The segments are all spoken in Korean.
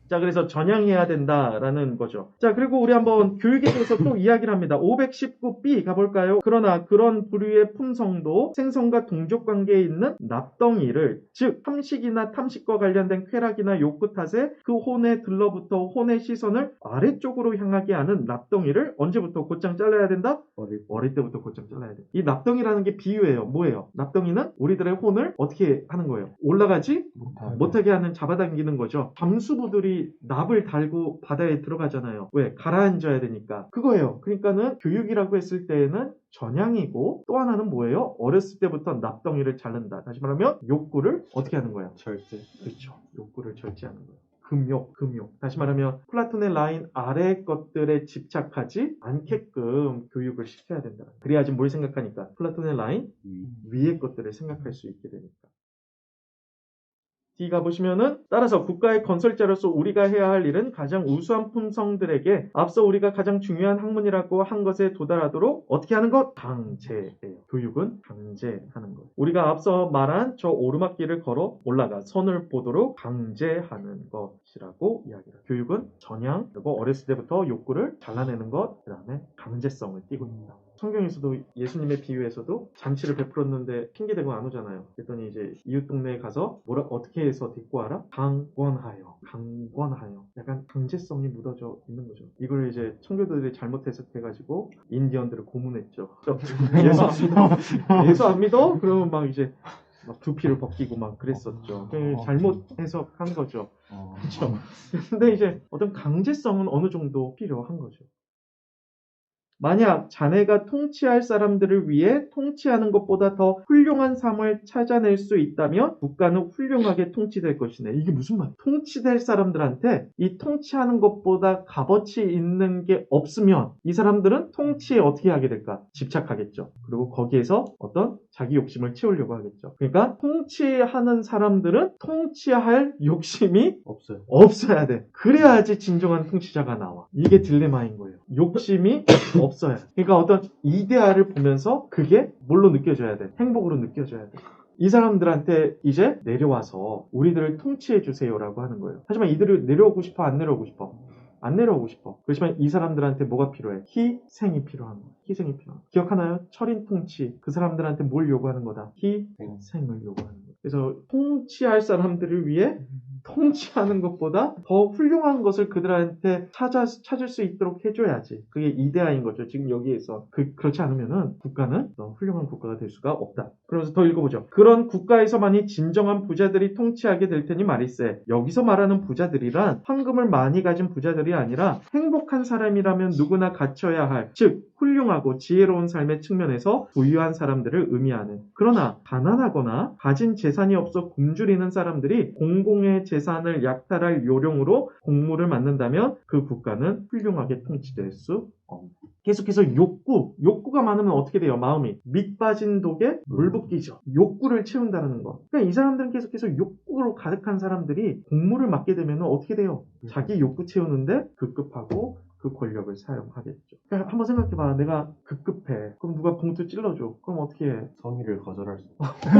자, 그래서 전향해야 된다라는 거죠. 자, 그리고 우리 한번 교육에 대해서 또 이야기를 합니다. 519B 가볼까요? 그러나 그런 부류의 품성도 생성과 동족 관계에 있는 납덩이를, 즉 탐식이나 탐식과 관련된 쾌락이나 욕구 탓에 그 혼에 들러붙어 혼의 시선을 아래쪽으로 향하게 하는 납덩이를 언제부터 곧장 잘라야 된다? 어릴 때부터 곧장 잘라야 돼. 이 납덩이라는 게 비유예요. 뭐예요? 납덩이는 우리들의 혼을 어떻게 하는 거예요? 올라가지 못하게 하는, 잡아당기는 거죠. 잠수부들이 납을 달고 바다에 들어가잖아요. 왜? 가라앉아야 되니까. 그거예요. 그러니까는 교육이라고 했을 때에는 전향이고, 또 하나는 뭐예요? 어렸을 때부터 납덩이를 자른다. 다시 말하면 욕구를 어떻게 하는 거예요? 절제. 그렇죠. 욕구를 절제하는 거예요. 금욕. 다시 말하면 플라톤의 라인 아래 것들에 집착하지 않게끔 교육을 시켜야 된다. 그래야지 뭘 생각하니까? 플라톤의 라인 위의 것들을 생각할 수 있게 되니까. D 가보시면은, 따라서 국가의 건설자로서 우리가 해야 할 일은 가장 우수한 품성들에게 앞서 우리가 가장 중요한 학문이라고 한 것에 도달하도록 어떻게 하는 것? 강제해요. 교육은 강제하는 것. 우리가 앞서 말한 저 오르막길을 걸어 올라가 선을 보도록 강제하는 것이라고 이야기해요. 교육은 전향, 그리고 어렸을 때부터 욕구를 잘라내는 것, 그 다음에 강제성을 띠고 있다. 성경에서도 예수님의 비유에서도 잔치를 베풀었는데 핑계대고 안 오잖아요. 그랬더니 이제 이웃 동네에 가서 어떻게 해서 데리고 와라? 강권하여. 약간 강제성이 묻어져 있는 거죠. 이걸 이제 청교도들이 잘못 해석해가지고 인디언들을 고문했죠. 예수 안 믿어? 그러면 막 이제 막 두피를 벗기고 막 그랬었죠. 잘못 해석한 거죠. 그렇죠. 근데 이제 어떤 강제성은 어느 정도 필요한 거죠. 만약 자네가 통치할 사람들을 위해 통치하는 것보다 더 훌륭한 삶을 찾아낼 수 있다면 국가는 훌륭하게 통치될 것이네. 이게 무슨 말이야? 통치될 사람들한테 이 통치하는 것보다 값어치 있는 게 없으면 이 사람들은 통치에 어떻게 하게 될까? 집착하겠죠. 그리고 거기에서 어떤 자기 욕심을 채우려고 하겠죠. 그러니까 통치하는 사람들은 통치할 욕심이 없어야 돼. 그래야지 진정한 통치자가 나와. 이게 딜레마인 거예요. 욕심이 없어야 돼. 그러니까 어떤 이데아를 보면서 그게 뭘로 느껴져야 돼? 행복으로 느껴져야 돼. 이 사람들한테 이제 내려와서 우리들을 통치해 주세요라고 하는 거예요. 하지만 이들을 내려오고 싶어, 안 내려오고 싶어? 안 내려오고 싶어. 그렇지만 이 사람들한테 뭐가 필요해? 희생이 필요한 거야. 희생이 필요한 거야. 기억하나요? 철인 통치. 그 사람들한테 뭘 요구하는 거다? 희생을 요구하는 거야. 그래서 통치할 사람들을 위해 통치하는 것보다 더 훌륭한 것을 그들한테 찾을 수 있도록 해줘야지. 그게 이데아인 거죠. 지금 여기에서. 그렇지 않으면은 국가는 더 훌륭한 국가가 될 수가 없다. 그러면서 더 읽어보죠. 그런 국가에서만이 진정한 부자들이 통치하게 될 테니 말일세. 여기서 말하는 부자들이란 황금을 많이 가진 부자들이 아니라 행복한 사람이라면 누구나 갖춰야 할, 즉 훌륭하고 지혜로운 삶의 측면에서 부유한 사람들을 의미하는, 그러나 가난하거나 가진 재산이 없어 굶주리는 사람들이 공공의 재산을 약탈할 요령으로 공무를 맡는다면 그 국가는 훌륭하게 통치될 수 없다. 계속해서 욕구가 많으면 어떻게 돼요? 마음이 밑 빠진 독에 물 붓기죠. 욕구를 채운다는 거. 그러니까 이 사람들은 계속해서 욕구로 가득한 사람들이 공무를 맡게 되면 어떻게 돼요? 자기 욕구 채우는데 급급하고 그 권력을 사용하겠죠. 그러니까 한번 생각해봐. 내가 급급해. 그럼 누가 봉투 찔러줘. 그럼 어떻게 해? 성의를 거절할 수 없어.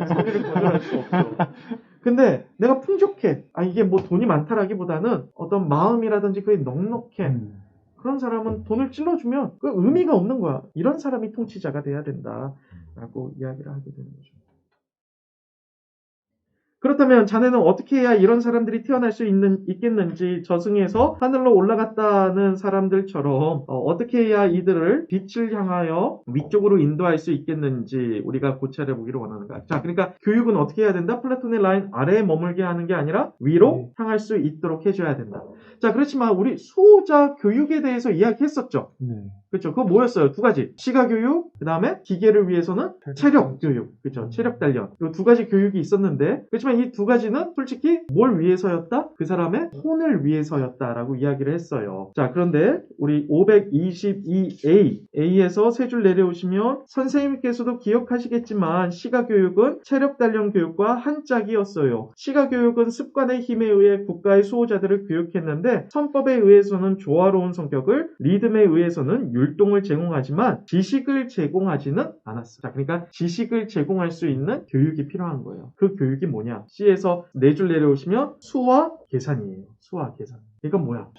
성의를 거절할 수 없죠. 근데 내가 풍족해. 이게 뭐 돈이 많다라기보다는 어떤 마음이라든지 그게 넉넉해. 그런 사람은 돈을 찔러주면 그 의미가 없는 거야. 이런 사람이 통치자가 돼야 된다라고 이야기를 하게 되는 거죠. 그렇다면 자네는 어떻게 해야 이런 사람들이 태어날 수 있겠는지, 저승에서 하늘로 올라갔다는 사람들처럼 어떻게 해야 이들을 빛을 향하여 위쪽으로 인도할 수 있겠는지 우리가 고찰해 보기를 원하는가. 자, 그러니까 교육은 어떻게 해야 된다? 플라톤의 라인 아래에 머물게 하는 게 아니라 위로 향할 수 있도록 해줘야 된다. 자, 그렇지만 우리 수호자 교육에 대해서 이야기했었죠. 그렇죠. 그거 뭐였어요? 두 가지. 시가 교육, 그 다음에 기계를 위해서는 체력 교육. 그렇죠. 체력 단련. 이 두 가지 교육이 있었는데, 그렇지만 이 두 가지는 솔직히 뭘 위해서였다? 그 사람의 혼을 위해서였다라고 이야기를 했어요. 자, 그런데 우리 522A에서 세 줄 내려오시면 선생님께서도 기억하시겠지만 시가 교육은 체력 단련 교육과 한 짝이었어요. 시가 교육은 습관의 힘에 의해 국가의 수호자들을 교육했는데, 선법에 의해서는 조화로운 성격을, 리듬에 의해서는 율동을 제공하지만 지식을 제공하지는 않았어요. 자, 그러니까 지식을 제공할 수 있는 교육이 필요한 거예요. 그 교육이 뭐냐? C에서 4줄 내려오시면 수와 계산이에요. 수와 계산. 이건 뭐야?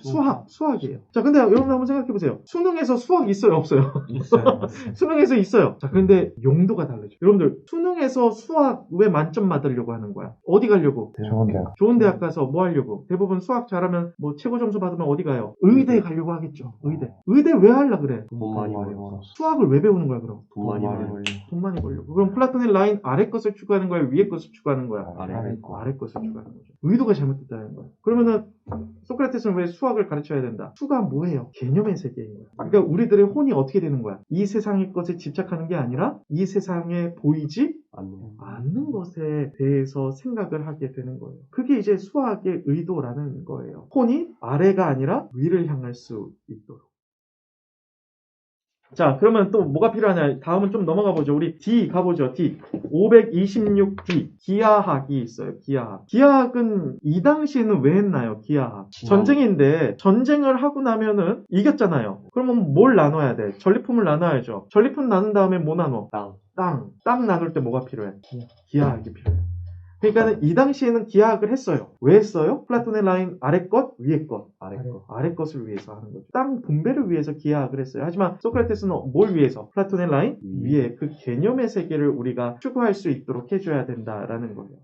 수학이에요. 자, 근데 여러분 한번 생각해 보세요. 수능에서 수학 있어요, 없어요? 있어요. 수능에서 있어요. 자, 그런데 용도가 다르죠. 여러분들, 수능에서 수학 왜 만점 받으려고 하는 거야? 어디 가려고? 좋은 대학. 좋은 대학 가서 뭐 하려고? 대부분 수학 잘하면 뭐 최고 점수 받으면 어디 가요? 의대 가려고 하겠죠. 의대. 의대 왜 하려 그래? 돈 많이 벌어. 수학을 왜 배우는 거야, 그럼? 돈 많이 벌려. 돈 많이 벌려고. 그럼 플라톤의 라인 아래 것을 추구하는 거야? 위에 것을 추구하는 거야? 아래 거. 아래 것을 추구하는 거죠. 의도가 잘못됐다는 거야. 그러면은 소크라테스는 왜 수학을 가르쳐야 된다? 수가 뭐예요? 개념의 세계인 거야. 그러니까 우리들의 혼이 어떻게 되는 거야? 이 세상의 것에 집착하는 게 아니라 이 세상에 보이지 않는 것에 대해서 생각을 하게 되는 거예요. 그게 이제 수학의 의도라는 거예요. 혼이 아래가 아니라 위를 향할 수 있도록. 자, 그러면 또 뭐가 필요하냐? 다음은 좀 넘어가 보죠. 우리 D 가보죠. D. 526D. 기하학이 있어요. 기하학. 기하학은 이 당시에는 왜 했나요? 기하학. 전쟁인데 전쟁을 하고 나면은 이겼잖아요. 그러면 뭘 나눠야 돼? 전리품을 나눠야죠. 전리품 나눈 다음에 뭐 나눠? 땅 나눌 때 뭐가 필요해? 기하학이 필요해. 그러니까 이 당시에는 기하학을 했어요. 왜 했어요? 플라톤의 라인 아래 것, 위에 것. 아래 것을 위해서 하는 거죠. 땅 분배를 위해서 기하학을 했어요. 하지만 소크라테스는 뭘 위해서? 플라톤의 라인 위에 그 개념의 세계를 우리가 추구할 수 있도록 해줘야 된다라는 거예요.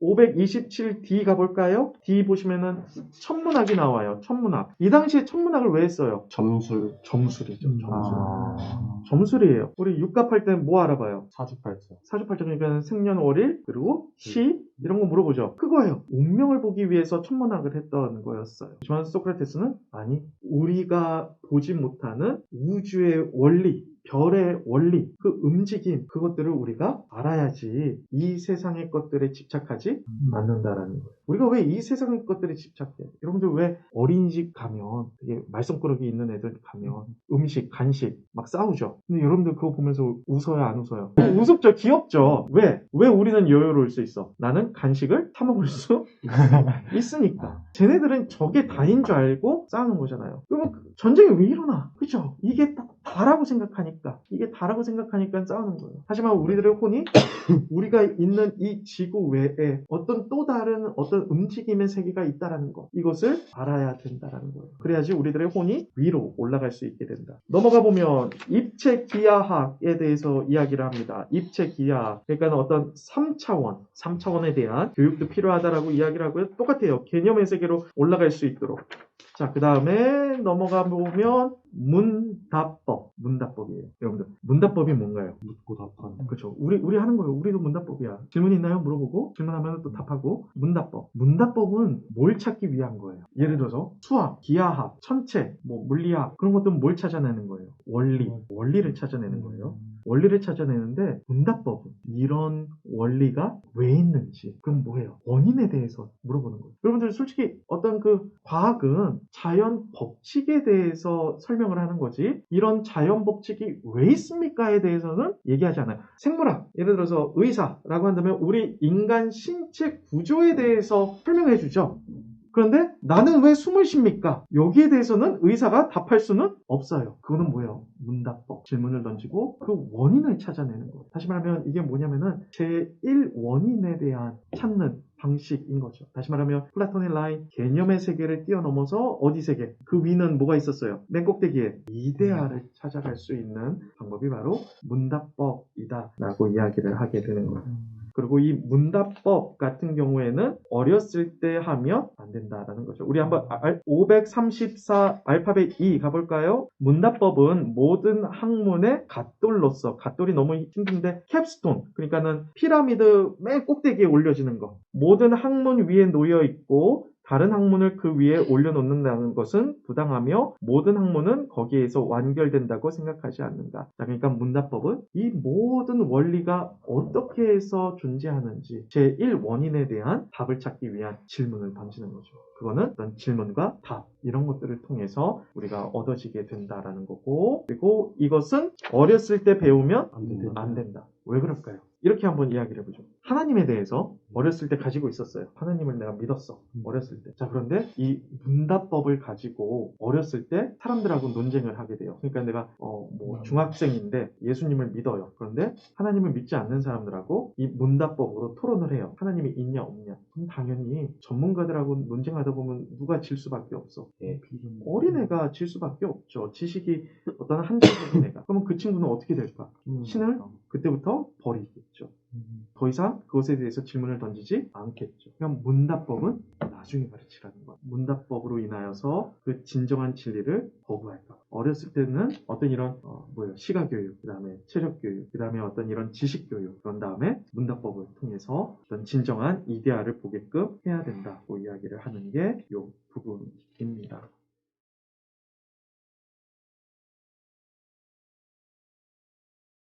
527D 가볼까요? D 보시면은 천문학이 나와요. 천문학. 이 당시에 천문학을 왜 했어요? 점술이죠. 점술. 점술이에요. 우리 육갑할 때 뭐 알아봐요? 사주팔자. 그러니까 생년월일 그리고 시 이런 거 물어보죠. 그거예요. 운명을 보기 위해서 천문학을 했던 거였어요. 하지만 소크라테스는 아니, 우리가 보지 못하는 우주의 원리, 별의 원리, 그 움직임, 그것들을 우리가 알아야지 이 세상의 것들에 집착하지 않는다라는 거예요. 우리가 왜 이 세상의 것들에 집착해? 여러분들 왜 어린이집 가면 되게 말썽꾸러기 있는 애들 가면 음식, 간식 막 싸우죠? 근데 여러분들 그거 보면서 웃어요, 안 웃어요? 우습죠? 귀엽죠? 왜? 왜 우리는 여유로울 수 있어? 나는 간식을 사 먹을 수 있으니까. 쟤네들은 저게 다인 줄 알고 싸우는 거잖아요. 그러면 전쟁이 왜 일어나? 그죠? 이게 다라고 생각하니까. 이게 다라고 생각하니까 싸우는 거예요. 하지만 우리들의 혼이 우리가 있는 이 지구 외에 어떤 또 다른 어떤 움직임의 세계가 있다라는 거. 이것을 알아야 된다라는 거예요. 그래야지 우리들의 혼이 위로 올라갈 수 있게 된다. 넘어가 보면 입체 기하학에 대해서 이야기를 합니다. 입체 기하학. 그러니까 어떤 3차원에 대한 교육도 필요하다라고 이야기를 하고요. 똑같아요. 개념의 세계로 올라갈 수 있도록. 자, 그 다음에 넘어가 보면 문답법이에요. 여러분들, 문답법이 뭔가요? 묻고 답하는. 그렇죠. 우리 하는 거예요. 우리도 문답법이야. 질문 있나요? 물어보고 질문하면 또 답하고. 문답법. 문답법은 뭘 찾기 위한 거예요? 예를 들어서 수학, 기하학, 천체, 뭐 물리학 그런 것들은 뭘 찾아내는 거예요? 원리를 찾아내는 거예요. 원리를 찾아내는데 문답법은 이런 원리가 왜 있는지, 그럼 뭐예요? 원인에 대해서 물어보는 거예요. 여러분들 솔직히 어떤 그 과학은 자연 법칙에 대해서 설명을 하는 거지, 이런 자연 법칙이 왜 있습니까에 대해서는 얘기하지 않아요. 생물학, 예를 들어서 의사라고 한다면 우리 인간 신체 구조에 대해서 설명해 주죠. 그런데 나는 왜 숨을 쉽니까? 여기에 대해서는 의사가 답할 수는 없어요. 그거는 뭐예요? 문답법. 질문을 던지고 그 원인을 찾아내는 거예요. 다시 말하면 이게 뭐냐면은 제1원인에 대한 찾는 방식인 거죠. 다시 말하면 플라톤의 라인, 개념의 세계를 뛰어넘어서 어디 세계? 그 위는 뭐가 있었어요? 맨 꼭대기에 이데아를 찾아갈 수 있는 방법이 바로 문답법이다 라고 이야기를 하게 되는 거예요. 그리고 이 문답법 같은 경우에는 어렸을 때 하면 안 된다라는 거죠. 우리 한번 534 알파벳 E 가볼까요? 문답법은 모든 학문의 갓돌로서, 갓돌이 너무 힘든데 캡스톤, 그러니까는 피라미드 맨 꼭대기에 올려지는 거. 모든 학문 위에 놓여 있고 다른 학문을 그 위에 올려놓는다는 것은 부당하며 모든 학문은 거기에서 완결된다고 생각하지 않는다. 그러니까 문답법은 이 모든 원리가 어떻게 해서 존재하는지 제1원인에 대한 답을 찾기 위한 질문을 던지는 거죠. 그거는 어떤 질문과 답 이런 것들을 통해서 우리가 얻어지게 된다라는 거고, 그리고 이것은 어렸을 때 배우면 안 된다. 왜 그럴까요? 이렇게 한번 이야기를 해보죠. 하나님에 대해서 어렸을 때 가지고 있었어요. 하나님을 내가 믿었어. 어렸을 때. 자, 그런데 이 문답법을 가지고 어렸을 때 사람들하고 논쟁을 하게 돼요. 그러니까 내가 뭐 중학생인데 예수님을 믿어요. 그런데 하나님을 믿지 않는 사람들하고 이 문답법으로 토론을 해요. 하나님이 있냐 없냐. 그럼 당연히 전문가들하고 논쟁하다 보면 누가 질 수밖에 없어. 어린애가 질 수밖에 없죠. 지식이 어떤 한정적인 애가. 그러면 그 친구는 어떻게 될까? 신을 그때부터 버리겠죠. 더 이상 그것에 대해서 질문을 던지지 않겠죠. 그럼 문답법은 나중에 가르치라는 거예요. 문답법으로 인하여서 그 진정한 진리를 거부할까. 어렸을 때는 어떤 이런 시가교육, 그 다음에 체력교육, 그 다음에 어떤 이런 지식교육, 그런 다음에 문답법을 통해서 어떤 진정한 이데아를 보게끔 해야 된다고 이야기를 하는 게 이 부분입니다.